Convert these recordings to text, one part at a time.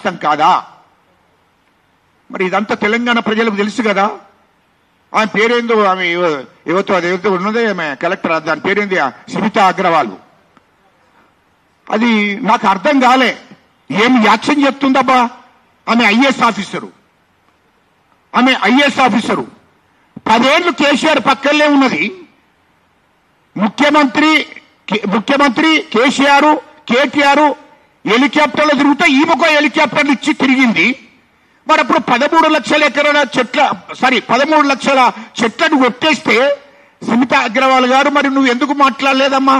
వాస్తవం కాదా? మరి ఇదంతా తెలంగాణ ప్రజలకు తెలుసు కదా. ఆమె పేరేందో, ఆమె ఏవతో అదేదో ఉన్నదే, ఆమె కలెక్టర్, దాని పేరేంది, సునీత అగ్రవాల్. అది నాకు అర్థం కాలే. ఏం యాక్షన్ చెప్తుందబ్బా? ఆమె ఐఏఎస్ ఆఫీసరు, ఆమె ఐఏఎస్ ఆఫీసరు. 10 ఏళ్ళు కేసీఆర్ పక్కనే ఉన్నది. ముఖ్యమంత్రి కేసీఆర్, కేటీఆర్ హెలికాప్టర్లో తిరుగుతా ఈమెకో హెలికాప్టర్లు ఇచ్చి తిరిగింది. మరి అప్పుడు 13 లక్షల ఎకరాల 13 లక్షల చెట్లను కొట్టేస్తే సునీత అగ్రవాల్ గారు, మరి నువ్వు ఎందుకు మాట్లాడలేదమ్మా?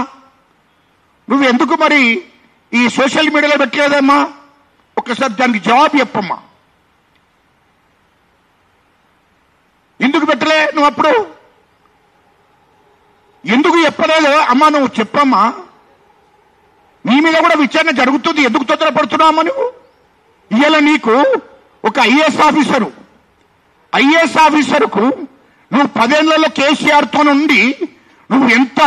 నువ్వు ఎందుకు మరి ఈ సోషల్ మీడియాలో పెట్టలేదమ్మా? ఒక్కసారి దానికి జవాబు చెప్పమ్మా. ఎందుకు పెట్టలే నువ్వు? అప్పుడు ఎందుకు చెప్పలేదు అమ్మా? నువ్వు చెప్పమ్మా. నీ మీద కూడా విచారణ జరుగుతుంది, ఎందుకు తొందరపడుతున్నావమ్మా నువ్వు? ఇవాళ నీకు ఒక ఐఏఎస్ ఆఫీసర్కు నువ్వు 10 ఏళ్లలో కేసీఆర్తో నుండి నువ్వు ఎంత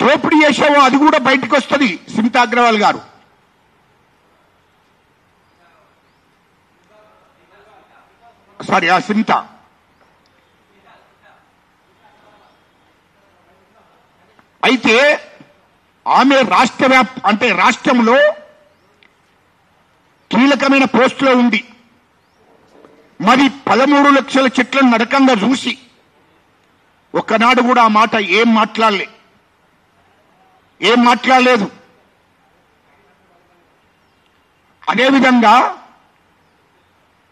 దోపిడీ చేసావో అది కూడా బయటకు వస్తుంది. సునీత అగ్రవాల్ గారు, సునీత అయితే ఆమె రాష్ట్రంలో కీలకమైన పోస్టులో ఉంది. మరి 13 లక్షల చెట్లను నరకంగా చూసి ఒక్కనాడు కూడా ఆ మాట ఏం మాట్లాడలేదు. అదేవిధంగా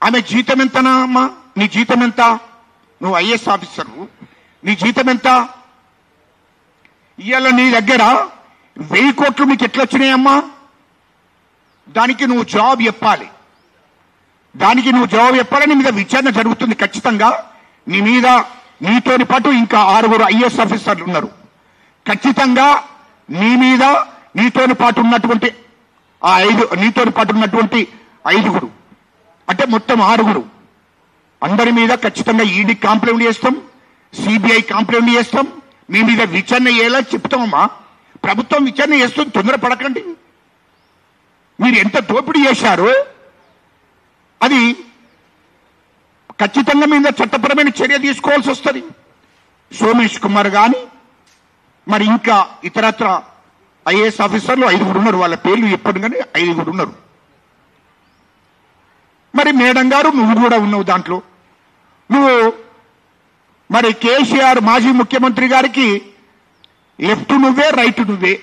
ఆమె జీతం ఎంతనా అమ్మా? నీ జీతం ఎంత? నువ్వు ఐఏఎస్ ఆఫీసర్, నీ జీతం ఎంత? ఇవాళ నీ దగ్గర 1000 కోట్లు మీకు ఎట్లా వచ్చినాయమ్మా? దానికి నువ్వు జవాబు చెప్పాలి. నీ మీద విచారణ జరుగుతుంది ఖచ్చితంగా. నీ మీద, నీతోని పాటు ఇంకా 6 ఐఏఎస్ ఆఫీసర్లు ఉన్నారు. ఖచ్చితంగా నీ మీద, నీతోని పాటు ఉన్నటువంటి 5 అంటే మొత్తం 6 అందరి మీద ఖచ్చితంగా ఈడీ కంప్లైంట్ చేస్తాం, సిబిఐ కంప్లైంట్ చేస్తాం. మీ మీద విచారణ అయ్యేలా చెప్తామమ్మా. ప్రభుత్వం విచారణ చేస్తుంది, తొందరపడకండి. మీరు ఎంత దోపిడీ చేశారో అది ఖచ్చితంగా మీద చట్టపరమైన చర్య తీసుకోవాల్సి వస్తుంది. సోమేష్ కుమార్ కానీ, మరి ఇంకా ఇతరత్ర ఐఏఎస్ ఆఫీసర్లు 5 ఉన్నారు. వాళ్ళ పేర్లు చెప్పండి, కానీ 5 ఉన్నారు. మరి మేడం గారు నువ్వు కూడా ఉన్నావు దాంట్లో. నువ్వు మరి కేసీఆర్ మాజీ ముఖ్యమంత్రి గారికి లెఫ్ట్ నువ్వే, రైట్ నువ్వే.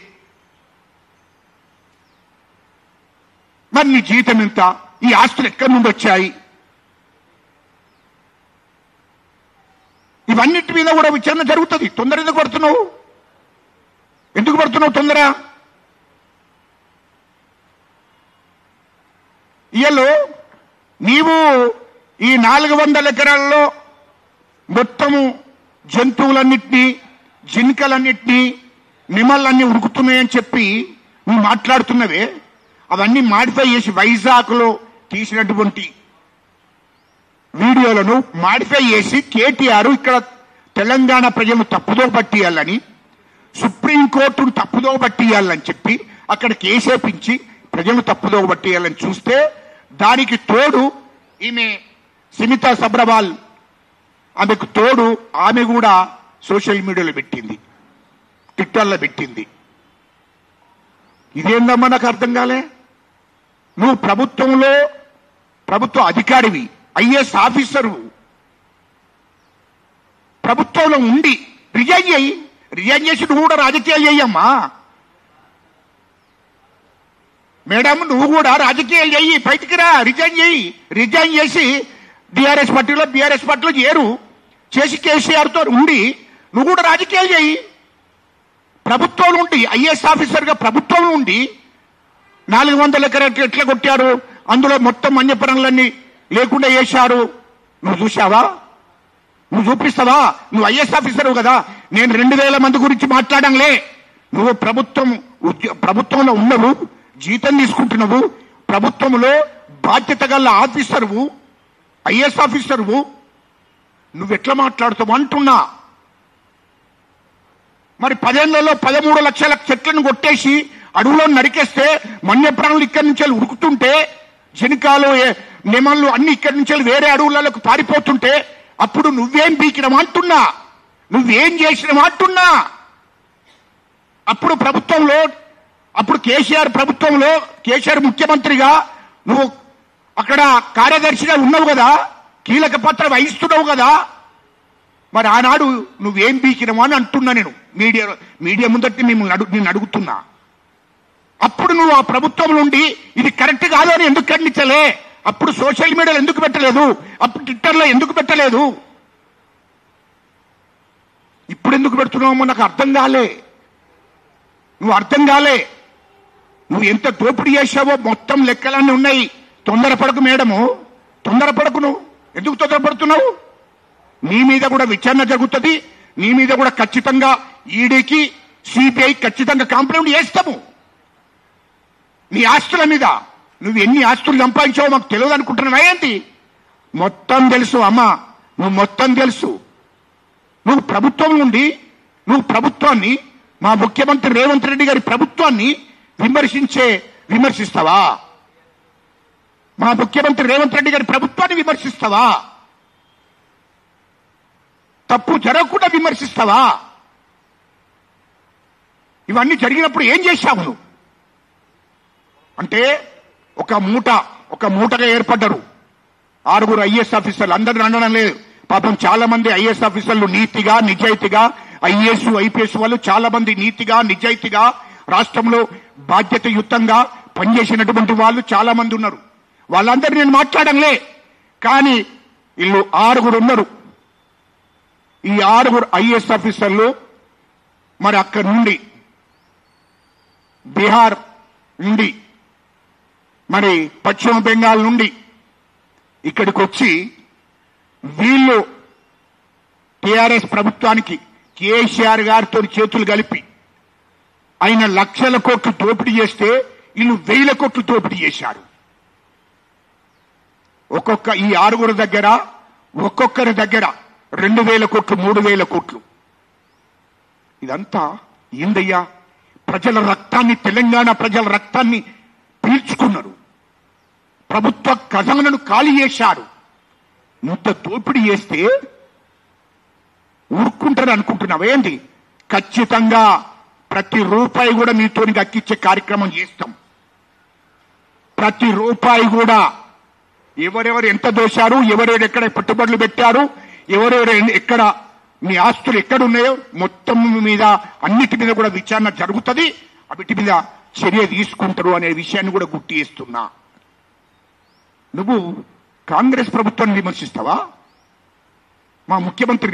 మరి నీ జీతం ఎంత? ఈ ఆస్తులు ఎక్కడి నుండి వచ్చాయి? ఇవన్నిటి మీద కూడా విచారణ జరుగుతుంది. తొందర ఎందుకు పడుతున్నావు తొందర? ఇయ్యలో నీవు ఈ 400 ఎకరాల్లో మొత్తము జంతువులన్నిటినీ, జింకలన్నిటినీ, నిమలన్నీ ఉరుకుతున్నాయని చెప్పి నువ్వు మాట్లాడుతున్నవే, అవన్నీ మాడిఫై చేసి వైజాగ్లో తీసినటువంటి వీడియోలను మాడిఫై చేసి కేటీఆర్ ఇక్కడ తెలంగాణ ప్రజలను తప్పుదో పట్టియాలని, సుప్రీంకోర్టును తప్పుదో పట్టియాలని చెప్పి అక్కడ కేసేపించి ప్రజలను తప్పుదో పట్టియాలని చూస్తే, దానికి తోడు ఈమె సునీత అగ్రవాల్, ఆమెకు తోడు ఆమె కూడా సోషల్ మీడియాలో పెట్టింది, ట్విట్టర్లో పెట్టింది. ఇదేందమ్మా నాకు అర్థం కాలే. నువ్వు ప్రభుత్వ అధికారివి, ఐఏఎస్ ఆఫీసరు, ప్రభుత్వంలో ఉండి రిజైన్ చేసి నువ్వు కూడా రాజకీయాలు చెయ్యమ్మా. మేడం నువ్వు కూడా రాజకీయాలు చెయ్యి, బయటికి రా, రిజైన్ చేసి బీఆర్ఎస్ పార్టీలో చేసి కేసీఆర్తో ఉండి నువ్వు కూడా రాజకీయాలు చెయ్యి. ప్రభుత్వం ఉండి, ఐఏఎస్ ఆఫీసర్గా ప్రభుత్వం ఉండి 400 ఎకరాలు ఎట్లా కొట్టారు, అందులో మొత్తం అన్యపరంలన్నీ లేకుండా చేశారు. నువ్వు చూసావా? నువ్వు చూపిస్తావా? నువ్వు ఐఏఎస్ ఆఫీసర్ కదా. నేను 2000 మంది గురించి మాట్లాడంలే. నువ్వు ప్రభుత్వంలో ఉన్నవు, జీతం తీసుకుంటున్నావు, ప్రభుత్వంలో బాధ్యత గల ఆఫీసర్వు, ఐఏఎస్ ఆఫీసర్వు, నువ్వెట్లా మాట్లాడుతావు అంటున్నా. మరి 10 ఏళ్లలో 13 లక్షల చెట్లను కొట్టేసి అడవులో నరికేస్తే వన్యప్రాణులు ఇక్కడి నుంచి ఉరుకుతుంటే జనకాలు నెమళ్ళు అన్ని ఇక్కడి నుంచి వేరే అడవులకు పారిపోతుంటే అప్పుడు నువ్వేం బీకినవా అంటున్నా, నువ్వేం చేసినవా అంటున్నా. అప్పుడు ప్రభుత్వంలో, అప్పుడు కేసీఆర్ ప్రభుత్వంలో కేసీఆర్ ముఖ్యమంత్రిగా నువ్వు అక్కడ కార్యదర్శిగా ఉన్నావు కదా, కీలక పాత్ర వహిస్తున్నావు కదా, మరి ఆనాడు నువ్వేం బీకినవా అని అంటున్నా. నేను మీడియా ముందటి నేను అడుగుతున్నా. అప్పుడు నువ్వు ఆ ప్రభుత్వం నుండి ఇది కరెక్ట్ కాదు అని ఎందుకు ఖండించలే? అప్పుడు సోషల్ మీడియాలో ఎందుకు పెట్టలేదు? అప్పుడు ట్విట్టర్లో ఎందుకు పెట్టలేదు? ఇప్పుడు ఎందుకు పెడుతున్నావు? నాకు అర్థం కాలే. నువ్వు ఎంత దోపిడీ చేశావో మొత్తం లెక్కలన్నీ ఉన్నాయి. తొందరపడకు మేడము, తొందరపడకు. నువ్వు ఎందుకు తొందరపడుతున్నావు? నీ మీద కూడా విచారణ జరుగుతుంది. నీ మీద కూడా ఖచ్చితంగా ఈడీకి సిబిఐ ఖచ్చితంగా కంప్లైంట్ చేస్తాము. నీ ఆస్తుల మీద నువ్వు ఎన్ని ఆస్తులు సంపాదించావో మాకు తెలియదు అనుకుంటున్నావా ఏంటి? మొత్తం తెలుసు అమ్మా, నువ్వు మొత్తం తెలుసు. నువ్వు ప్రభుత్వం నుండి నువ్వు ప్రభుత్వాన్ని, మా ముఖ్యమంత్రి రేవంత్ రెడ్డి గారి ప్రభుత్వాన్ని విమర్శిస్తావా? మా ముఖ్యమంత్రి రేవంత్ రెడ్డి గారి ప్రభుత్వాన్ని విమర్శిస్తావా? తప్పు జరగకుండా విమర్శిస్తావా? ఇవన్నీ జరిగినప్పుడు ఏం చేశావు నువ్వు? అంటే ఒక మూటగా ఏర్పడ్డారు 6 ఐఏఎస్ ఆఫీసర్లు. అందరిని అనడం లేదు, పాపం చాలా మంది ఐఏఎస్ ఆఫీసర్లు నీతిగా నిజాయితీగా, ఐఏఎస్ ఐపీఎస్ వాళ్ళు చాలా మంది నీతిగా నిజాయితీగా రాష్ట్రంలో బాధ్యతయుతంగా పనిచేసినటువంటి వాళ్ళు చాలా మంది ఉన్నారు. వాళ్ళందరూ నేను మాట్లాడంలే. కానీ వీళ్ళు 6 ఉన్నారు. ఈ 6 ఐఏఎస్ ఆఫీసర్లు మరి అక్కడి నుండి బీహార్ నుండి మరి పశ్చిమ బెంగాల్ నుండి ఇక్కడికి వచ్చి వీళ్ళు టిఆర్ఎస్ ప్రభుత్వానికి కేసీఆర్ గారితో చేతులు కలిపి ఆయన లక్షల కోట్లు దోపిడీ చేస్తే వీళ్ళు 1000 కోట్లు దోపిడీ చేశారు. ఈ 6 దగ్గర ఒక్కొక్కరి దగ్గర 2000 కోట్లు 3000 కోట్లు. ఇదంతా ఏందయ్యా? ప్రజల రక్తాన్ని, తెలంగాణ ప్రజల రక్తాన్ని పీల్చుకున్నారు. ప్రభుత్వ ఖజానాను ఖాళీ చేశారు. ఇంత దోపిడీ చేస్తే ఊరుకుంటారు అనుకుంటున్నావా ఏంటి? ఖచ్చితంగా ప్రతి రూపాయి కూడా మీతో అక్కిచ్చే కార్యక్రమం చేస్తాం. ప్రతి రూపాయి కూడా ఎవరెవరు ఎంత దోశారు, ఎవరెవరు ఎక్కడ పెట్టుబడులు పెట్టారు, ఎవరెవరు ఎక్కడ మీ ఆస్తులు ఎక్కడున్నాయో మొత్తం మీద అన్నిటి మీద కూడా విచారణ జరుగుతుంది. వీటి మీద చర్య తీసుకుంటారు అనే విషయాన్ని కూడా గుర్తు చేస్తున్నా. నువ్వు కాంగ్రెస్ ప్రభుత్వాన్ని విమర్శిస్తావా? మా ముఖ్యమంత్రి